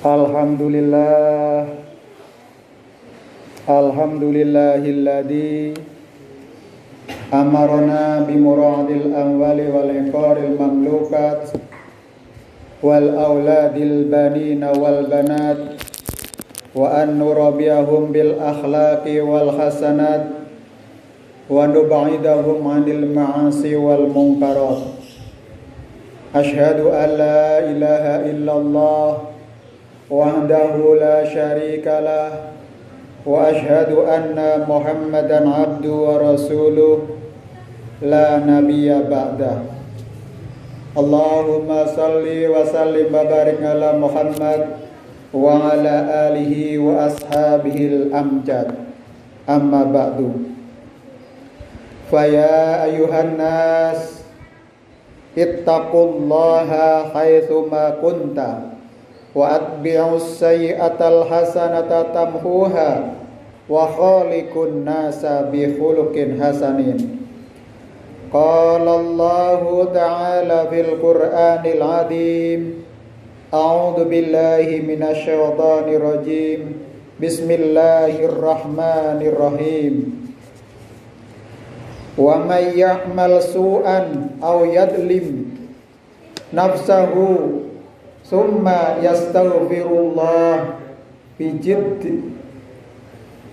Alhamdulillah, alhamdulillahilladzi amarna bimuradil amwali wal iqaril mamlukat wal auladil banina wal banat wa an nurabiyahum bil akhlaqi wal hasanat wa nub'idahum 'anil ma'asi wal munkarat. Asyhadu an la ilaha illallah wahdahu la syarikalah wa asyhadu anna Muhammadan abduhu wa rasuluh la nabiyya ba'dah. Allahumma salli wa sallim wa barik ala Muhammad wa ala alihi wa ashabihil amjad. Amma ba'du. Faya ayuhan nas ittaqullaha haitsu ma kunta wa atbi'us sayyi'atal hasanata tamhuha wa khaliqun nasa bi khuluqin hasanin. Qala Allahu ta'ala fil Qur'anil 'azim. A'udzu billahi minasy syaithanir rajim. Bismillahirrahmanirrahim. Wa may ya'mal su'an aw yadlim nafsahu summa yastaghfirullah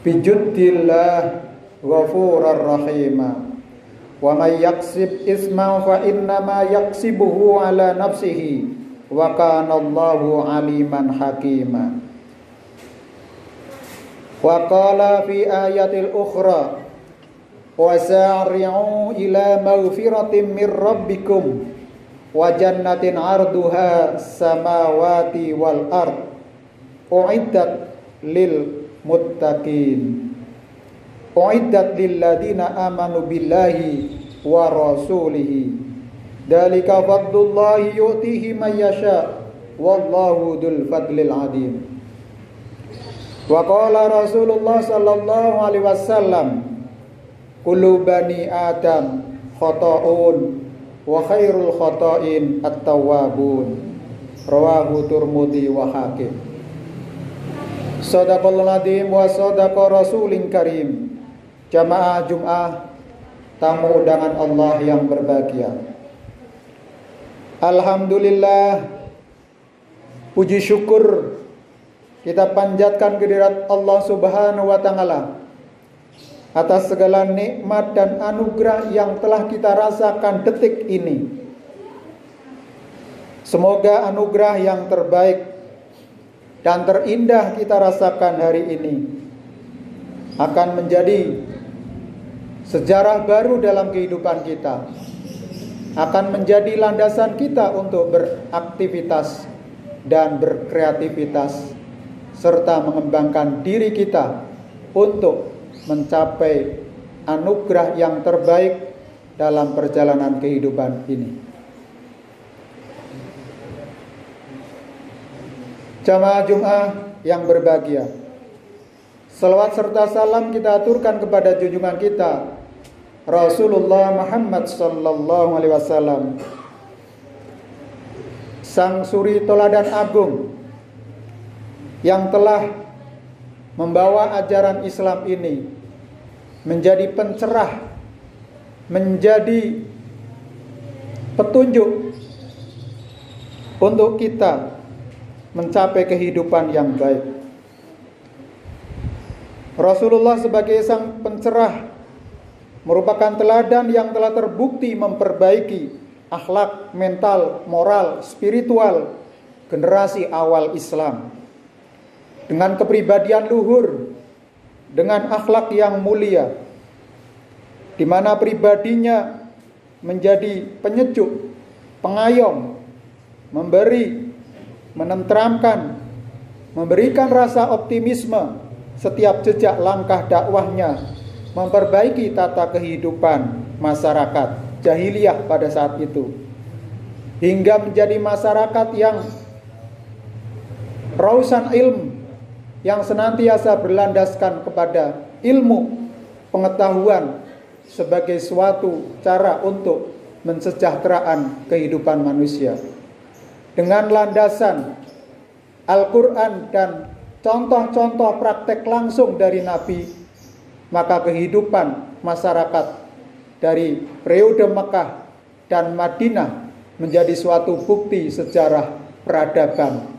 bijuddillah ghafurur rahima. Wa may yaksib isman fa innama yaksibuhu ala nafsihi wa kana Allahu aliman hakima. Wa qala fi ayatil ukhra wa sa'ri'u ila maghfiratin mir rabbikum wa jannatin 'arduha samawati wal ard u'iddat lil muttaqin u'iddat lil ladina amanu billahi wa rasulihi dzalika fadlullahi yu'tihi man yasha wallahu dzul fadlil 'adzim. Wa qala Rasulullah sallallahu alaihi wasallam kullu bani adam khata'un wa khairul khata'in at-tawwabun. Rawahu Tirmidzi wa Hakim. Shadaqallahul adzim wa shadaqa rasulin karim. Jamaah Jumat, tamu undangan Allah yang berbahagia. Alhamdulillah, puji syukur kita panjatkan kehadirat Allah Subhanahu wa taala atas segala nikmat dan anugerah yang telah kita rasakan detik ini. Semoga anugerah yang terbaik dan terindah kita rasakan hari ini akan menjadi sejarah baru dalam kehidupan kita, akan menjadi landasan kita untuk beraktivitas dan berkreativitas serta mengembangkan diri kita untuk mencapai anugerah yang terbaik dalam perjalanan kehidupan ini. Jamaah Jumat yang berbahagia, selawat serta salam kita aturkan kepada junjungan kita Rasulullah Muhammad sallallahu alaihi wasallam, sang suri teladan agung yang telah membawa ajaran Islam ini menjadi pencerah, menjadi petunjuk untuk kita mencapai kehidupan yang baik. Rasulullah sebagai sang pencerah merupakan teladan yang telah terbukti memperbaiki akhlak, mental, moral, spiritual generasi awal Islam. Dengan kepribadian luhur, dengan akhlak yang mulia, di mana pribadinya menjadi penyejuk, pengayom, memberi, menenteramkan, memberikan rasa optimisme setiap jejak langkah dakwahnya, memperbaiki tata kehidupan masyarakat jahiliyah pada saat itu, hingga menjadi masyarakat yang rausan ilmu, yang senantiasa berlandaskan kepada ilmu, pengetahuan sebagai suatu cara untuk mensejahteraan kehidupan manusia. Dengan landasan Al-Quran dan contoh-contoh praktek langsung dari Nabi, maka kehidupan masyarakat dari periode Mekah dan Madinah menjadi suatu bukti sejarah peradaban.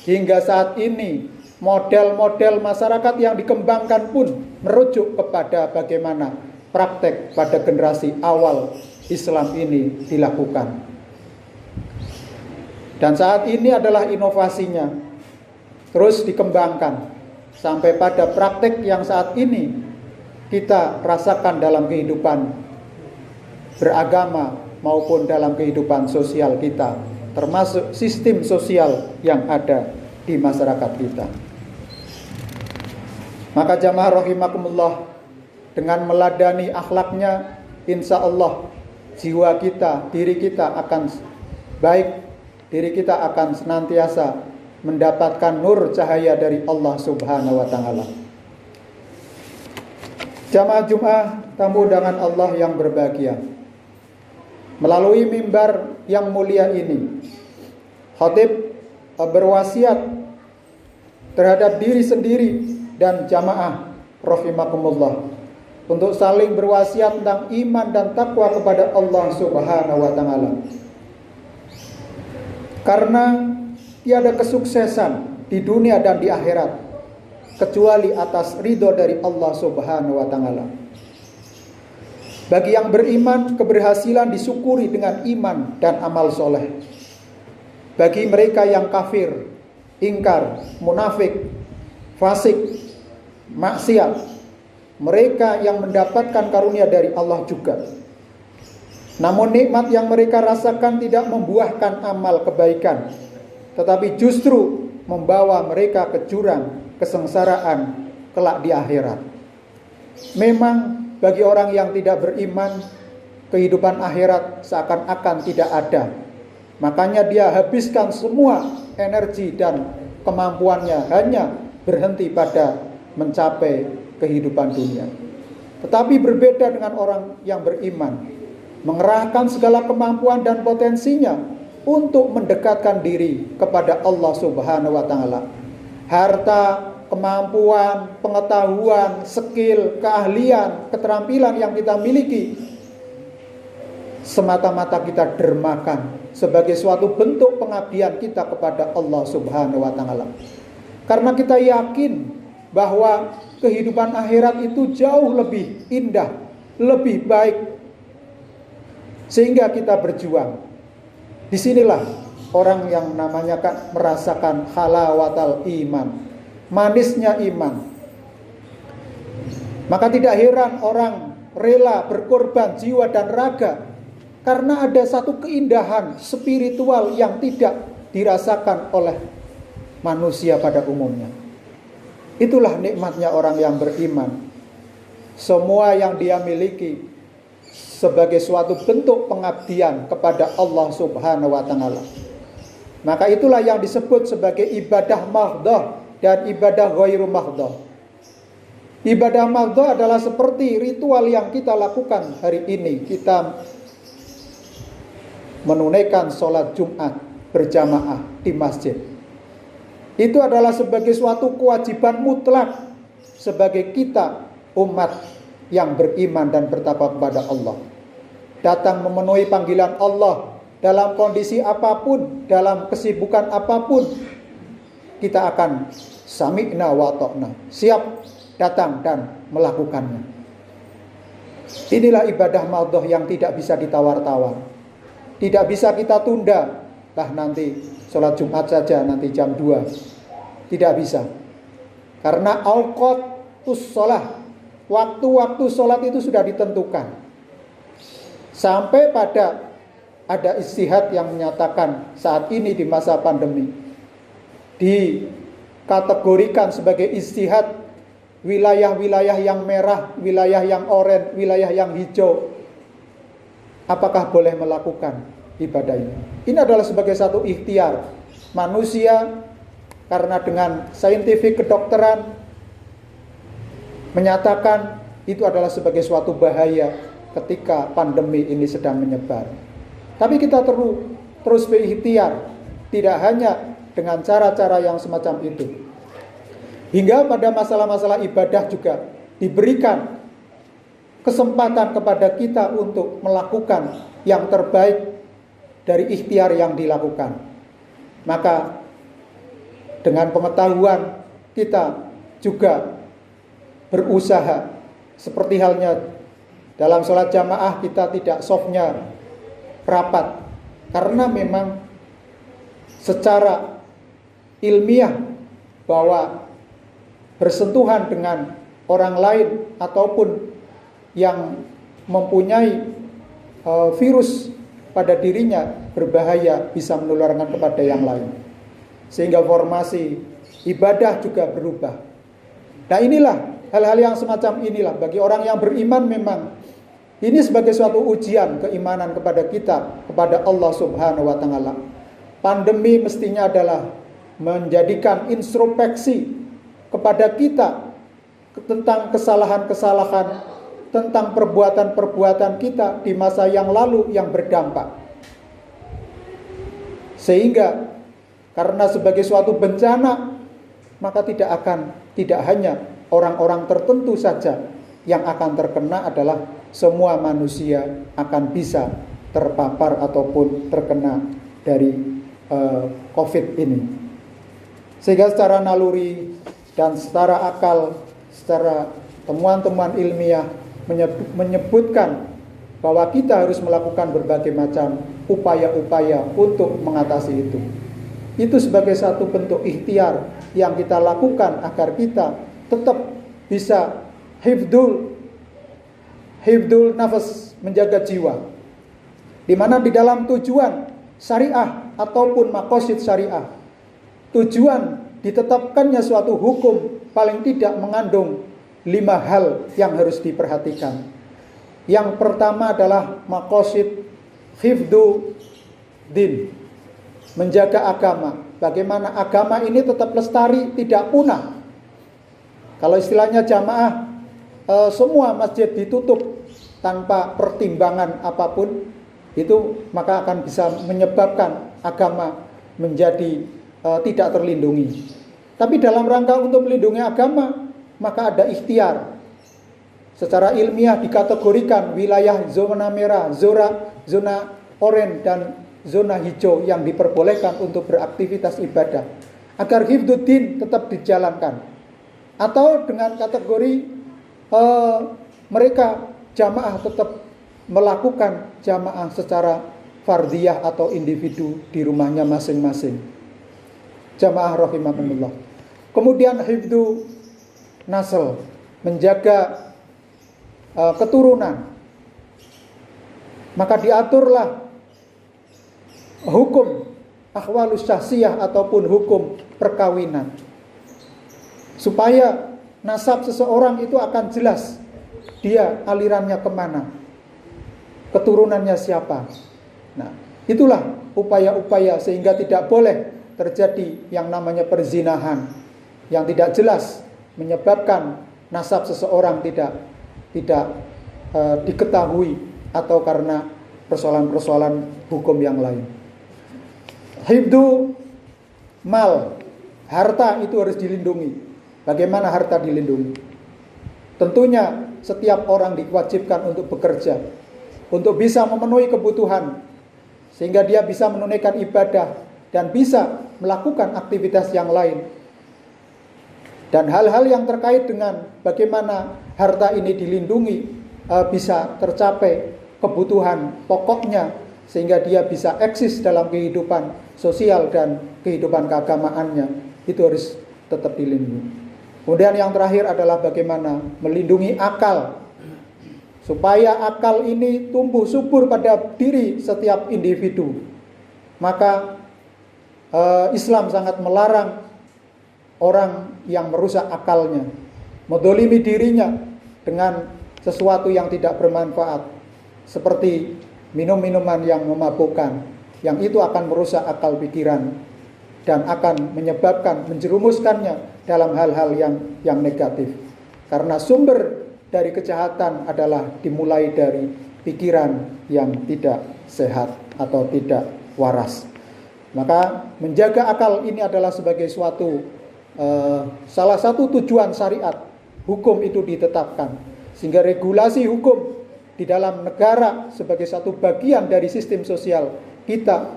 Hingga saat ini model-model masyarakat yang dikembangkan pun merujuk kepada bagaimana praktek pada generasi awal Islam ini dilakukan. Dan saat ini adalah inovasinya terus dikembangkan sampai pada praktek yang saat ini kita rasakan dalam kehidupan beragama maupun dalam kehidupan sosial kita, termasuk sistem sosial yang ada di masyarakat kita. Maka jamaah rahimakumullah, dengan meladani akhlaknya, insya Allah jiwa kita, diri kita akan baik, diri kita akan senantiasa mendapatkan nur cahaya dari Allah Subhanahu wa taala. Jamaah Jumat, tamu undangan Allah yang berbahagia, melalui mimbar yang mulia ini, khatib berwasiat terhadap diri sendiri dan jamaah rahimakumullah untuk saling berwasiat tentang iman dan takwa kepada Allah Subhanahu wa taala. Karena tiada kesuksesan di dunia dan di akhirat kecuali atas ridho dari Allah Subhanahu wa taala. Bagi yang beriman, keberhasilan disyukuri dengan iman dan amal soleh. Bagi mereka yang kafir, ingkar, munafik, fasik, maksiat, mereka yang mendapatkan karunia dari Allah juga. Namun nikmat yang mereka rasakan tidak membuahkan amal kebaikan, tetapi justru membawa mereka ke jurang kesengsaraan kelak di akhirat. Memang bagi orang yang tidak beriman, kehidupan akhirat seakan-akan tidak ada. Makanya dia habiskan semua energi dan kemampuannya hanya berhenti pada mencapai kehidupan dunia. Tetapi berbeda dengan orang yang beriman, mengerahkan segala kemampuan dan potensinya untuk mendekatkan diri kepada Allah Subhanahu wa taala. Harta, kemampuan, pengetahuan, skill, keahlian, keterampilan yang kita miliki semata-mata kita dermakan sebagai suatu bentuk pengabdian kita kepada Allah Subhanahu wa taala. Karena kita yakin bahwa kehidupan akhirat itu jauh lebih indah, lebih baik, sehingga kita berjuang. Disinilah orang yang namanya merasakan halawatal iman, manisnya iman. Maka tidak heran orang rela berkorban jiwa dan raga karena ada satu keindahan spiritual yang tidak dirasakan oleh manusia pada umumnya. Itulah nikmatnya orang yang beriman. Semua yang dia miliki sebagai suatu bentuk pengabdian kepada Allah Subhanahu wa taala. Maka itulah yang disebut sebagai ibadah mahdhah dan ibadah ghairu mahdhah. Ibadah mahdhah adalah seperti ritual yang kita lakukan hari ini. Kita menunaikan sholat Jumat berjamaah di masjid. Itu adalah sebagai suatu kewajiban mutlak sebagai kita umat yang beriman dan bertakwa kepada Allah. Datang memenuhi panggilan Allah dalam kondisi apapun, dalam kesibukan apapun, kita akan sami'na wa ta'na, siap datang dan melakukannya. Inilah ibadah mahdhah yang tidak bisa ditawar-tawar, tidak bisa kita tunda. Lah nanti sholat Jumat saja nanti jam 2, tidak bisa. Karena auqatus sholat, waktu-waktu sholat itu sudah ditentukan. Sampai pada ada ijtihad yang menyatakan saat ini di masa pandemi dikategorikan sebagai ijtihad wilayah-wilayah yang merah, wilayah yang oranye, wilayah yang hijau. Apakah boleh melakukan ibadah ini? Ini adalah sebagai satu ikhtiar manusia karena dengan saintifik kedokteran menyatakan itu adalah sebagai suatu bahaya ketika pandemi ini sedang menyebar. Tapi kita terus berikhtiar, tidak hanya dengan cara-cara yang semacam itu. Hingga pada masalah-masalah ibadah juga diberikan kesempatan kepada kita untuk melakukan yang terbaik dari ikhtiar yang dilakukan. Maka dengan pengetahuan kita juga berusaha, seperti halnya dalam sholat jamaah kita tidak softnya rapat, karena memang secara ilmiah bahwa bersentuhan dengan orang lain ataupun yang mempunyai virus pada dirinya berbahaya, bisa menularkan kepada yang lain. Sehingga formasi ibadah juga berubah. Nah inilah hal-hal yang semacam inilah bagi orang yang beriman, memang ini sebagai suatu ujian keimanan kepada kita, kepada Allah Subhanahu wa taala. Pandemi mestinya adalah menjadikan introspeksi kepada kita tentang kesalahan-kesalahan, tentang perbuatan-perbuatan kita di masa yang lalu yang berdampak. Sehingga karena sebagai suatu bencana, maka tidak hanya orang-orang tertentu saja yang akan terkena, adalah semua manusia akan bisa terpapar ataupun terkena dari COVID ini. Sehingga secara naluri dan secara akal, secara temuan-temuan ilmiah menyebutkan bahwa kita harus melakukan berbagai macam upaya-upaya untuk mengatasi itu. Itu sebagai satu bentuk ikhtiar yang kita lakukan agar kita tetap bisa hifdul nafas, menjaga jiwa. Di mana di dalam tujuan syariah ataupun maqasid syariah, tujuan ditetapkannya suatu hukum paling tidak mengandung 5 hal yang harus diperhatikan. Yang pertama adalah maqasid hifdzu din, menjaga agama. Bagaimana agama ini tetap lestari, tidak punah. Kalau istilahnya jamaah, semua masjid ditutup tanpa pertimbangan apapun, itu maka akan bisa menyebabkan agama menjadi tidak terlindungi. Tapi dalam rangka untuk melindungi agama, maka ada ikhtiar. Secara ilmiah dikategorikan wilayah zona merah, zona oranye dan zona hijau yang diperbolehkan untuk beraktivitas ibadah, agar hifdzuddin tetap dijalankan. Atau dengan kategori mereka jamaah tetap melakukan jamaah secara fardiyah atau individu di rumahnya masing-masing. Jamaah rahimakumullah. Kemudian hifdzu nasl, menjaga keturunan. Maka diaturlah hukum akhwalus syahsiyah ataupun hukum perkawinan, supaya nasab seseorang itu akan jelas dia alirannya kemana, keturunannya siapa. Nah, itulah upaya-upaya sehingga tidak boleh terjadi yang namanya perzinahan yang tidak jelas, menyebabkan nasab seseorang tidak diketahui atau karena persoalan-persoalan hukum yang lain. Hifdzu mal, harta itu harus dilindungi. Bagaimana harta dilindungi? Tentunya setiap orang diwajibkan untuk bekerja, untuk bisa memenuhi kebutuhan, sehingga dia bisa menunaikan ibadah dan bisa melakukan aktivitas yang lain. Dan hal-hal yang terkait dengan bagaimana harta ini dilindungi, bisa tercapai kebutuhan pokoknya, sehingga dia bisa eksis dalam kehidupan sosial dan kehidupan keagamaannya, itu harus tetap dilindungi. Kemudian yang terakhir adalah bagaimana melindungi akal, supaya akal ini tumbuh subur pada diri setiap individu. Maka Islam sangat melarang orang yang merusak akalnya, mendolimi dirinya dengan sesuatu yang tidak bermanfaat, seperti minum-minuman yang memabukkan, yang itu akan merusak akal pikiran dan akan menyebabkan menjerumuskannya dalam hal-hal yang negatif. Karena sumber dari kejahatan adalah dimulai dari pikiran yang tidak sehat atau tidak waras. Maka menjaga akal ini adalah sebagai suatu salah satu tujuan syariat. Hukum itu ditetapkan, sehingga regulasi hukum di dalam negara sebagai satu bagian dari sistem sosial kita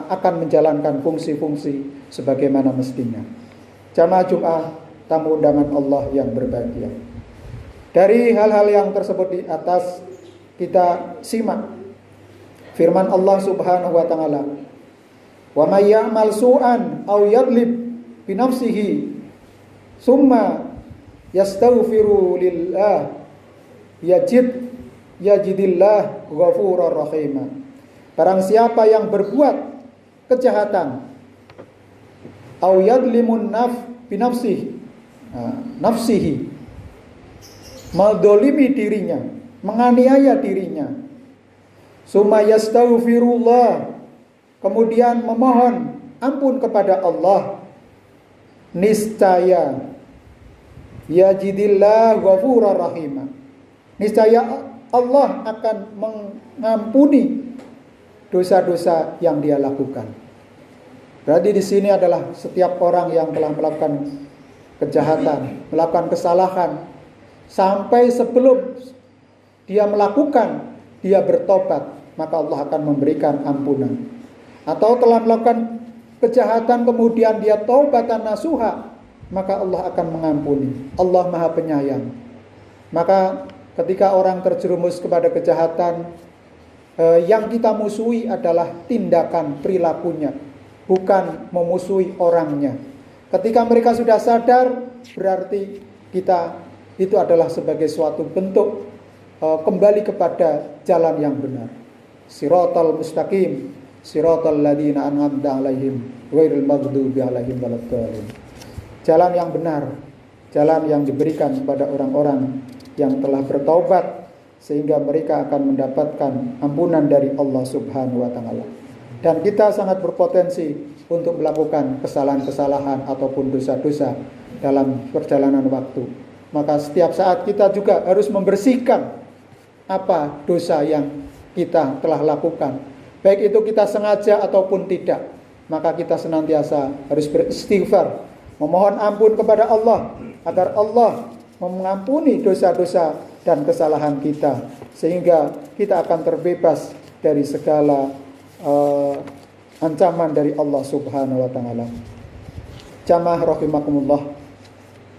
akan menjalankan fungsi-fungsi sebagaimana mestinya. Jamaah Jumat, tamu undangan Allah yang berbahagia. Dari hal-hal yang tersebut di atas, kita simak firman Allah Subhanahu wa taala, "Wa may ya'mal su'an aw yadlib bi nafsihi summa yastaghfiru lillah yajidillah ghafurur rahim." Barang siapa yang berbuat kejahatan, aw yadlimun bi nafsihi, mendolimi dirinya, menganiaya dirinya, summa yastaghfirullah, kemudian memohon ampun kepada Allah, niscaya yajidillah ghafurur rahim, niscaya Allah akan mengampuni dosa-dosa yang dia lakukan. Berarti di sini adalah setiap orang yang telah melakukan kejahatan, melakukan kesalahan, sampai sebelum dia melakukan, dia bertobat, maka Allah akan memberikan ampunan. Atau telah melakukan kejahatan kemudian dia taubatan nasuha, maka Allah akan mengampuni. Allah Maha Penyayang. Maka ketika orang terjerumus kepada kejahatan, yang kita musuhi adalah tindakan perilakunya, bukan memusuhi orangnya. Ketika mereka sudah sadar, berarti kita itu adalah sebagai suatu bentuk kembali kepada jalan yang benar. Siratal mustaqim, siratal ladzina an'amta 'alaihim ghairil maghdubi 'alaihim waladdallin. Jalan yang benar, jalan yang diberikan kepada orang-orang yang telah bertaubat, sehingga mereka akan mendapatkan ampunan dari Allah Subhanahu wa taala. Dan kita sangat berpotensi untuk melakukan kesalahan-kesalahan ataupun dosa-dosa dalam perjalanan waktu. Maka setiap saat kita juga harus membersihkan apa dosa yang kita telah lakukan, baik itu kita sengaja ataupun tidak. Maka kita senantiasa harus beristighfar, memohon ampun kepada Allah agar Allah mengampuni dosa-dosa dan kesalahan kita, sehingga kita akan terbebas dari segala ancaman dari Allah Subhanahu wa taala. Jamaah rahimakumullah,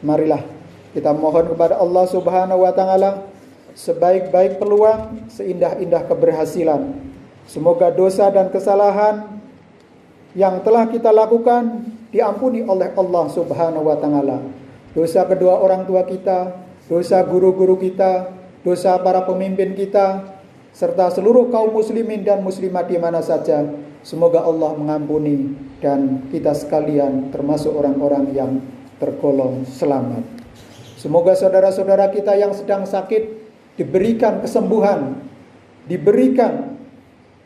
marilah kita mohon kepada Allah Subhanahu wa taala sebaik-baik peluang, seindah-indah keberhasilan. Semoga dosa dan kesalahan yang telah kita lakukan diampuni oleh Allah Subhanahu wa taala. Dosa kedua orang tua kita, dosa guru-guru kita, dosa para pemimpin kita, serta seluruh kaum muslimin dan muslimat di mana saja. Semoga Allah mengampuni dan kita sekalian termasuk orang-orang yang tergolong selamat. Semoga saudara-saudara kita yang sedang sakit diberikan kesembuhan, diberikan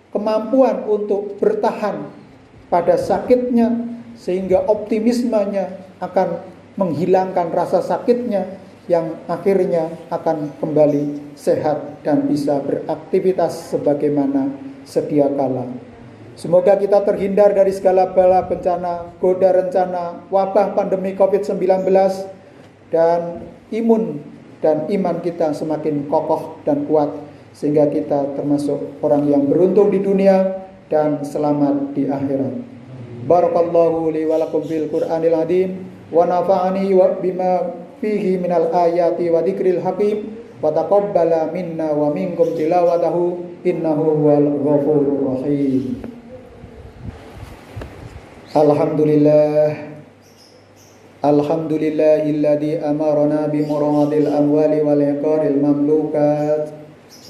kemampuan untuk bertahan pada sakitnya, sehingga optimismenya akan menghilangkan rasa sakitnya, yang akhirnya akan kembali sehat dan bisa beraktivitas sebagaimana sedia kala. Semoga kita terhindar dari segala bala bencana, goda rencana, wabah pandemi COVID-19, dan imun dan iman kita semakin kokoh dan kuat, sehingga kita termasuk orang yang beruntung di dunia dan selamat di akhirat. Barakallahu li wa lakum bil Qur'anil azim wa nafa'ani wa bima fihi minal ayati wa dzikril hakim wa taqabbala minna wa minkum tilawatahu innahu huwal ghafurur rahim. Alhamdulillahilladzi amarna bi muradil amwali wal iqaril mamlukat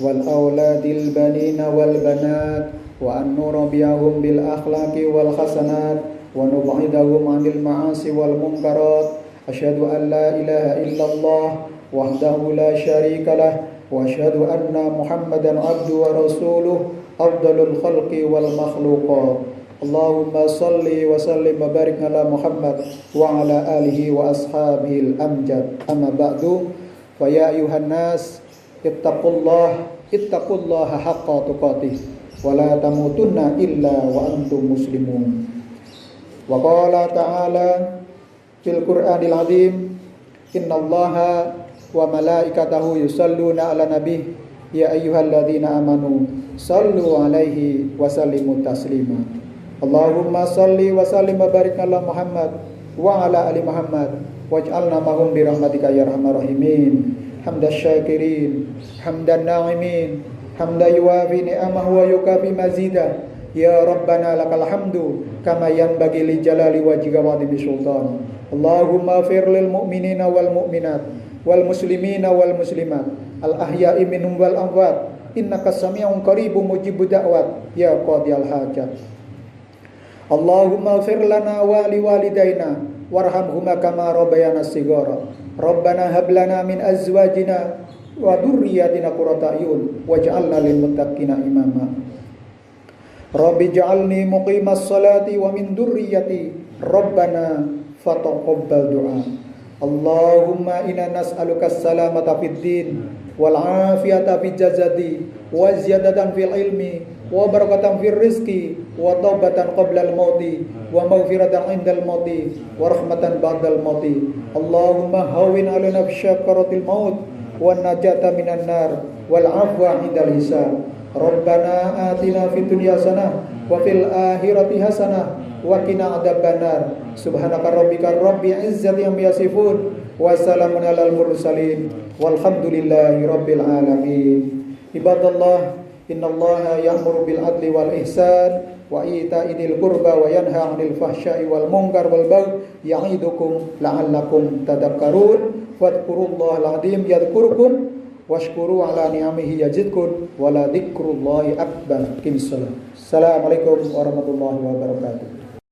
wal auladil banina wal banat wa an nurabiyahum bil akhlaqi wal hasanat wa nub'idahum 'anil ma'asi wal munkarat. Asyhadu an la ilaha illallah wahdahu la syarika lah wa asyhadu anna Muhammadan 'abduhu wa rasuluh afdalul khalqi wal makhluqat. Allahumma salli wa sallim wa barik ala Muhammad wa ala alihi wa ashabihi al-amjad. Amma ba'du, fa ya ayuhan nas ittaqullaha haqqa tuqatih wa la tamutunna illa wa antum muslimun. Wa qala ta'ala fil Qur'anil azim, innallaha wa malaikatahu yusalluna 'alan nabi ya ayyuhalladzina amanu sallu 'alaihi wa sallimu taslima. Allahumma salli wa sallim wa barik ala Muhammad wa ala ali Muhammad waj'alna mahum bi rahmatika ya arhamar rahimin. Hamdas syakirin, hamdan na'imin, hamda yuwafi ni'amahu wa yukafi mazida. Ya Rabbana lakal hamdu kama yanbaghi li jalali wajhika wa 'azimi sultan. Allahumma fir lil mu'minina wal mu'minat wal muslimina wal muslimat al ahya'i minhum wal amwat innaka sami'un qaribun mujibud da'wat ya qadiyal hajat. Allahumma fir lana wa li walidaina warhamhuma kama rabbayana shighara. Rabbana hab lana min azwajina wa dhurriyyatina qurrata a'yun waj'alna lil muttaqina imama. Rabbi ja'alni muqimas salati wa min dhurriyyati Rabbana fataqabbal du'a. Allahumma inna nas'aluka as-salamata fid din wal 'afiyata fil jasadi wa ziyadatan fil ilmi wa barakatan fil rizqi wa taubatan qabla al-mauti wa maghfiratan 'indal mauti wa rahmatan ba'dal mauti. Allahumma hawwin 'alaina bisyakaratil maut wan najata minan nar wal 'afwa 'indal hisab. Rabbana atina fid dunya hasanah wa fil akhirati hasanah wa qina adzabannar. Subhanaka rabbika rabbil izzati amma yasifun wa salamun alal mursalin walhamdulillahi rabbil alamin. Ibadallah, innallaha ya'muru bil adli wal ihsan wa ita'i dzil qurba wa yanha 'anil fahsya'i wal munkar wal baghi ya'idukum la'allakum tadhakkarun. Fadhkurullahal 'azim yadhkurkum washkuru 'ala ni'amihi yazidkum wa la dzikrullahi akbar. Assalamualaikum warahmatullahi wabarakatuh.